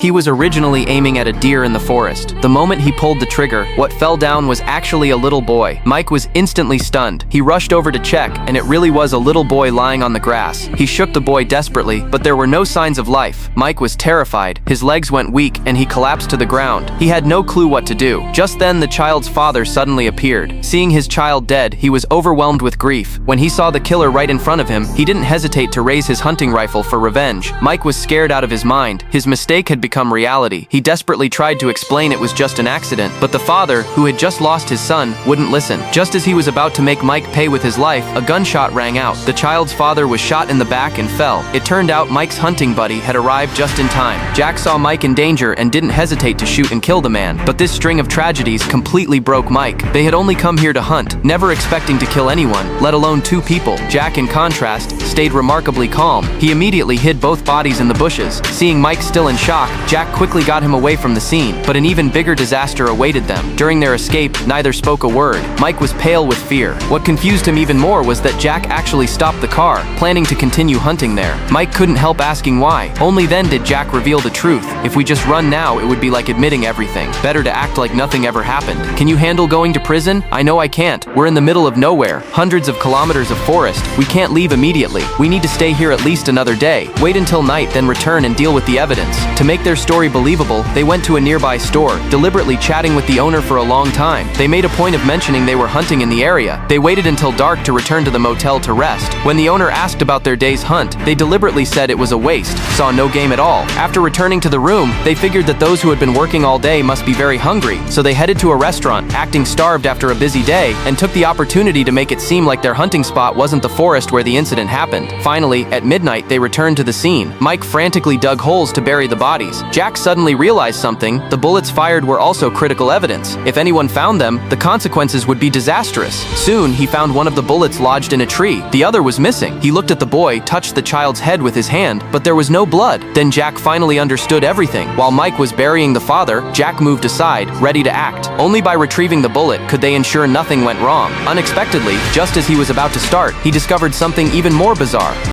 He was originally aiming at a deer in the forest. The moment he pulled the trigger, what fell down was actually a little boy. Mike was instantly stunned. He rushed over to check, and it really was a little boy lying on the grass. He shook the boy desperately, but there were no signs of life. Mike was terrified. His legs went weak, and he collapsed to the ground. He had no clue what to do. Just then, the child's father suddenly appeared. Seeing his child dead, he was overwhelmed with grief. When he saw the killer right in front of him, he didn't hesitate to raise his hunting rifle for revenge. Mike was scared out of his mind. His mistake had become reality. He desperately tried to explain it was just an accident, but the father, who had just lost his son, wouldn't listen. Just as he was about to make Mike pay with his life, a gunshot rang out. The child's father was shot in the back and fell. It turned out Mike's hunting buddy had arrived just in time. Jack saw Mike in danger and didn't hesitate to shoot and kill the man. But this string of tragedies completely broke Mike. They had only come here to hunt, never expecting to kill anyone, let alone two people. Jack, in contrast, stayed remarkably calm. He immediately hid both bodies in the bushes. Seeing Mike still in shock, Jack quickly got him away from the scene, but an even bigger disaster awaited them. During their escape, neither spoke a word. Mike was pale with fear. What confused him even more was that Jack actually stopped the car, planning to continue hunting there. Mike couldn't help asking why. Only then did Jack reveal the truth. If we just run now, it would be like admitting everything. Better to act like nothing ever happened. Can you handle going to prison? I know I can't. We're in the middle of nowhere. Hundreds of kilometers of forest. We can't leave immediately. We need to stay here at least another day. Wait until night, then return and deal with the evidence. To make their story believable, they went to a nearby store, deliberately chatting with the owner for a long time. They made a point of mentioning they were hunting in the area. They waited until dark to return to the motel to rest. When the owner asked about their day's hunt, they deliberately said it was a waste, saw no game at all. After returning to the room, they figured that those who had been working all day must be very hungry, so they headed to a restaurant, acting starved after a busy day, and took the opportunity to make it seem like their hunting spot wasn't the forest where the incident happened. Finally, at midnight, they returned to the scene. Mike frantically dug holes to bury the bodies. Jack suddenly realized something. The bullets fired were also critical evidence. If anyone found them, the consequences would be disastrous. Soon, he found one of the bullets lodged in a tree. The other was missing. He looked at the boy, touched the child's head with his hand, but there was no blood. Then Jack finally understood everything. While Mike was burying the father, Jack moved aside, ready to act. Only by retrieving the bullet could they ensure nothing went wrong. Unexpectedly, just as he was about to start, he discovered something even more bizarre.